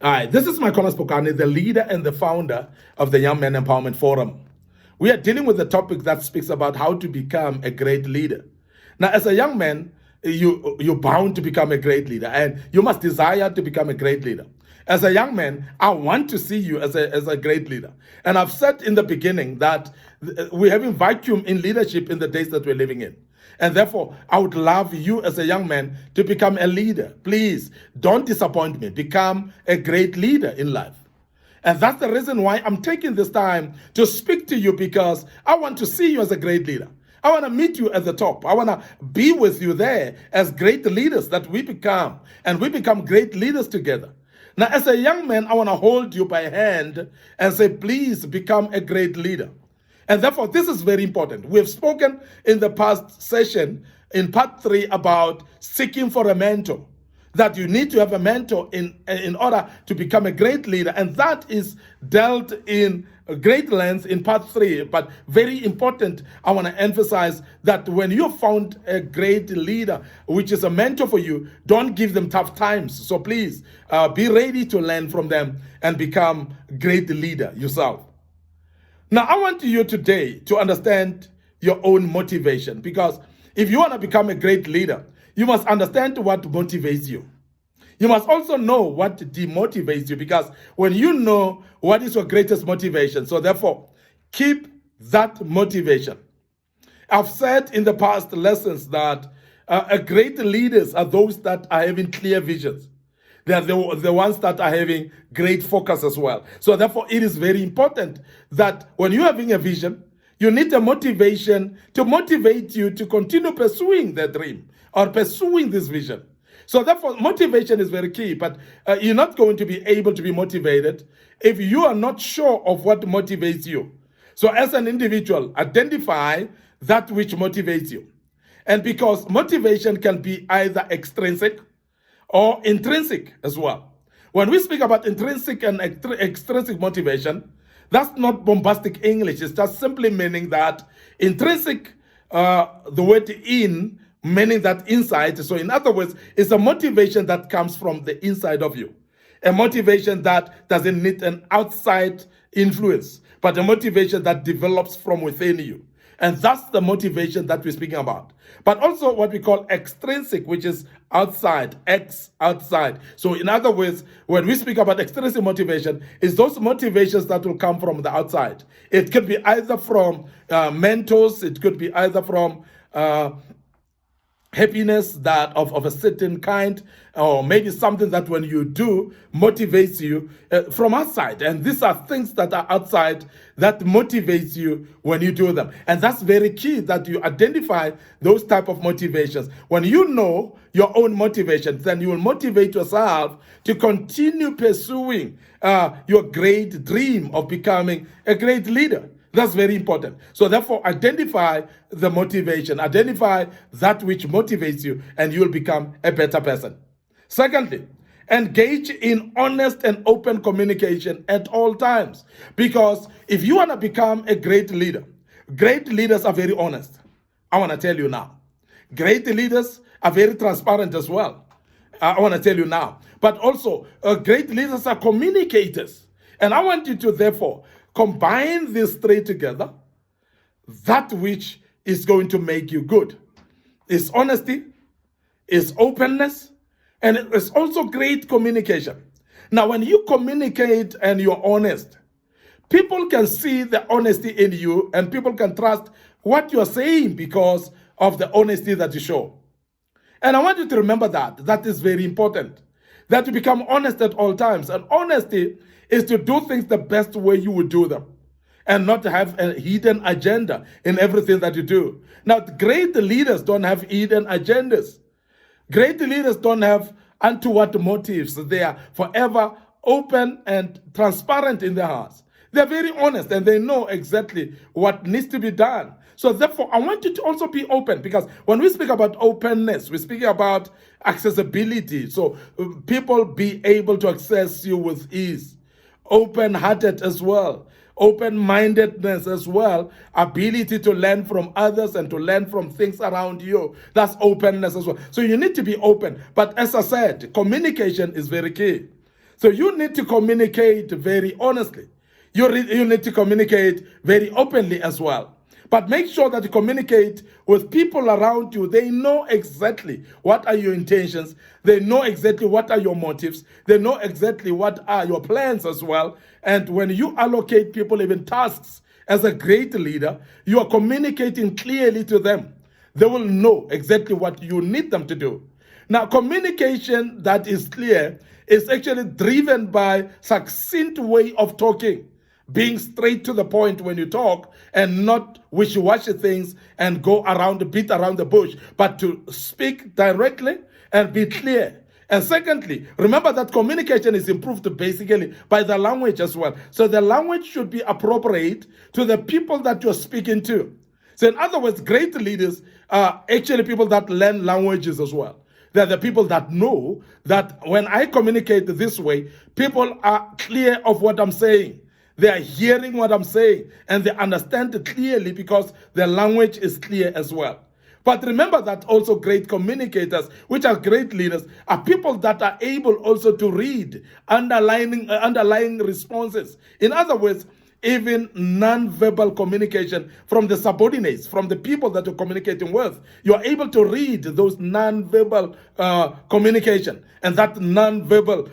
All right, this is Michael Spokane, the leader and the founder of the Young Men Empowerment Forum. We are dealing with a topic that speaks about how to become a great leader. Now, as a young man, you're bound to become a great leader, and you must desire to become a great leader. As a young man, I want to see you as a great leader. And I've said in the beginning that we're having vacuum in leadership in the days that we're living in. And therefore, I would love you as a young man to become a leader. Please don't disappoint me. Become a great leader in life. And that's the reason why I'm taking this time to speak to you, because I want to see you as a great leader. I want to meet you at the top. I want to be with you there as great leaders that we become. And we become great leaders together. Now, as a young man, I want to hold you by hand and say, please become a great leader. And therefore, this is very important. We have spoken in the past session, in part 3, about seeking for a mentor. That you need to have a mentor in order to become a great leader. And that is dealt in great length in part 3. But very important, I want to emphasize that when you found a great leader, which is a mentor for you, don't give them tough times. So please be ready to learn from them and become a great leader yourself. Now, I want you today to understand your own motivation, because if you want to become a great leader, you must understand what motivates you. You must also know what demotivates you, because when you know what is your greatest motivation, so therefore, keep that motivation. I've said in the past lessons that great leaders are those that are having clear visions. They are the ones that are having great focus as well. So therefore, it is very important that when you're having a vision, you need a motivation to motivate you to continue pursuing the dream or pursuing this vision. So therefore, motivation is very key, but you're not going to be able to be motivated if you are not sure of what motivates you. So as an individual, identify that which motivates you. And because motivation can be either extrinsic or intrinsic as well. When we speak about intrinsic and extrinsic motivation, that's not bombastic English. It's just simply meaning that intrinsic, the word in, meaning that inside. So in other words, it's a motivation that comes from the inside of you. A motivation that doesn't need an outside influence, but a motivation that develops from within you. And that's the motivation that we're speaking about. But also what we call extrinsic, which is outside, outside. So in other words, when we speak about extrinsic motivation, it's those motivations that will come from the outside. It could be either from mentors, it could be either from happiness that of a certain kind, or maybe something that when you do motivates you from outside. And these are things that are outside that motivates you when you do them. And that's very key, that you identify those type of motivations. When you know your own motivations, then you will motivate yourself to continue pursuing your great dream of becoming a great leader. That's very important. So therefore, identify the motivation. Identify that which motivates you, and you will become a better person. Secondly, engage in honest and open communication at all times. Because if you want to become a great leaders are very honest. I want to tell you now. Great leaders are very transparent as well. I want to tell you now. But also, great leaders are communicators. And I want you to, therefore, combine these three together, that which is going to make you good. It's honesty, it's openness, and it's also great communication. Now, when you communicate and you're honest, people can see the honesty in you, and people can trust what you're saying because of the honesty that you show. And I want you to remember that is very important, that you become honest at all times. And honesty is to do things the best way you would do them, and not to have a hidden agenda in everything that you do. Now, great leaders don't have hidden agendas. Great leaders don't have untoward motives. They are forever open and transparent in their hearts. They're very honest, and they know exactly what needs to be done. So therefore, I want you to also be open, because when we speak about openness, we're speaking about accessibility. So people be able to access you with ease. Open-hearted as well, open-mindedness as well, ability to learn from others and to learn from things around you. That's openness as well. So you need to be open. But as I said, communication is very key. So you need to communicate very honestly. You need to communicate very openly as well. But make sure that you communicate with people around you. They know exactly what are your intentions. They know exactly what are your motives. They know exactly what are your plans as well. And when you allocate people even tasks as a great leader, you are communicating clearly to them. They will know exactly what you need them to do. Now, communication that is clear is actually driven by succinct way of talking, being straight to the point when you talk and not wishy-washy things and go around, beat around the bush, but to speak directly and be clear. And secondly, remember that communication is improved basically by the language as well. So the language should be appropriate to the people that you're speaking to. So in other words, great leaders are actually people that learn languages as well. They're the people that know that when I communicate this way, people are clear of what I'm saying. They are hearing what I'm saying and they understand it clearly because their language is clear as well. But remember that also great communicators, which are great leaders, are people that are able also to read underlying responses. In other words, even non-verbal communication from the subordinates, from the people that you're communicating with. You're able to read those non-verbal communication and that non-verbal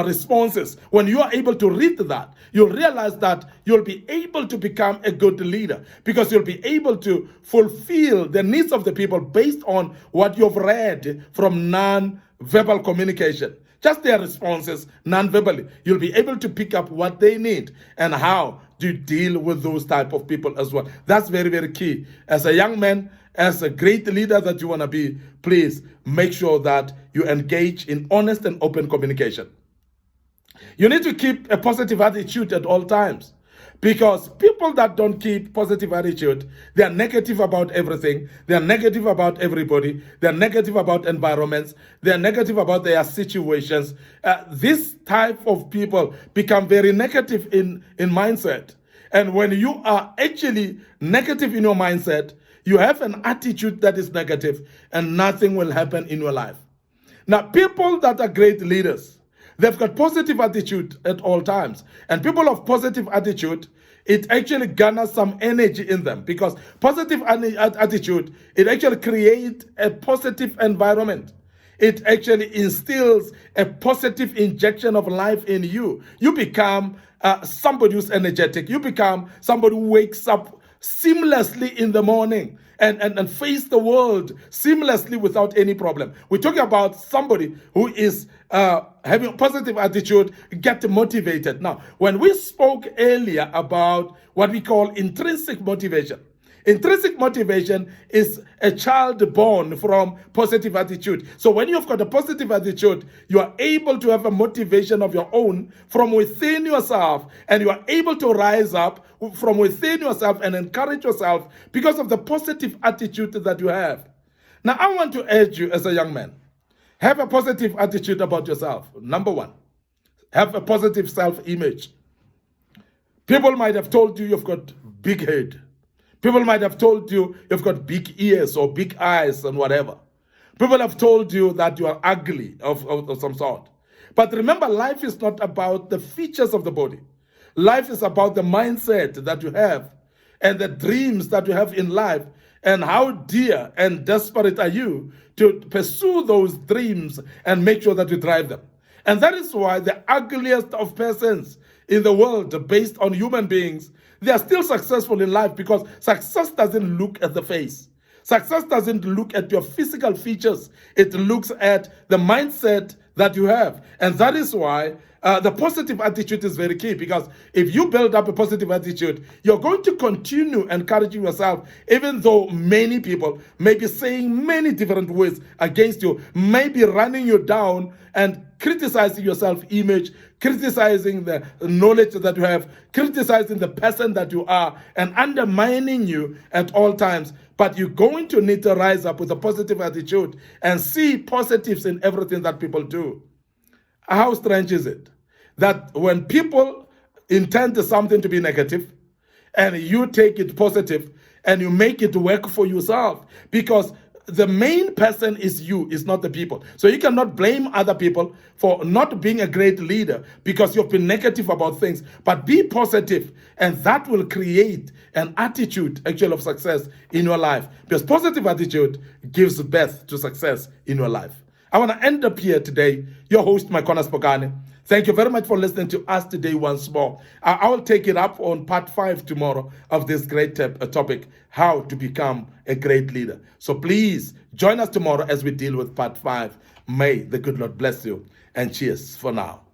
responses. When you are able to read that, you'll realize that you'll be able to become a good leader because you'll be able to fulfill the needs of the people based on what you've read from non-verbal communication. Just their responses non-verbally. You'll be able to pick up what they need and how to deal with those type of people as well. That's very, very key. As a young man, as a great leader that you want to be, please make sure that you engage in honest and open communication. You need to keep a positive attitude at all times. Because people that don't keep positive attitude, they are negative about everything. They are negative about everybody. They are negative about environments. They are negative about their situations. This type of people become very negative in mindset. And when you are actually negative in your mindset, you have an attitude that is negative and nothing will happen in your life. Now, people that are great leaders, they've got positive attitude at all times. And people of positive attitude, it actually garners some energy in them because positive attitude, it actually creates a positive environment. It actually instills a positive injection of life in you. You become somebody who's energetic. You become somebody who wakes up seamlessly in the morning and face the world seamlessly without any problem. We're talking about somebody who is having a positive attitude, get motivated. Now, when we spoke earlier about what we call intrinsic motivation is a child born from positive attitude. So when you've got a positive attitude, you are able to have a motivation of your own from within yourself, and you are able to rise up from within yourself and encourage yourself because of the positive attitude that you have. Now, I want to urge you as a young man, have a positive attitude about yourself. Number one, have a positive self-image. People might have told you you've got big head. People might have told you you've got big ears or big eyes and whatever. People have told you that you are ugly of some sort. But remember, life is not about the features of the body. Life is about the mindset that you have and the dreams that you have in life, and how dear and desperate are you to pursue those dreams and make sure that you drive them. And that is why the ugliest of persons in the world, based on human beings, they are still successful in life because success doesn't look at the face. Success doesn't look at your physical features. It looks at the mindset that you have. And that is why the positive attitude is very key, because if you build up a positive attitude, you're going to continue encouraging yourself, even though many people may be saying many different words against you, may be running you down and criticizing your self-image, criticizing the knowledge that you have, criticizing the person that you are, and undermining you at all times. But you're going to need to rise up with a positive attitude and see positives in everything that people do. How strange is it that when people intend something to be negative and you take it positive and you make it work for yourself? Because the main person is you, is not the people. So you cannot blame other people for not being a great leader because you've been negative about things, but be positive, and that will create an attitude actually of success in your life, because positive attitude gives birth to success in your life. I want to end up here today. Your host, Makona Spokane. Thank you very much for listening to us today once more. I will take it up on part 5 tomorrow of this great topic, how to become a great leader. So please join us tomorrow as we deal with part 5. May the good Lord bless you, and cheers for now.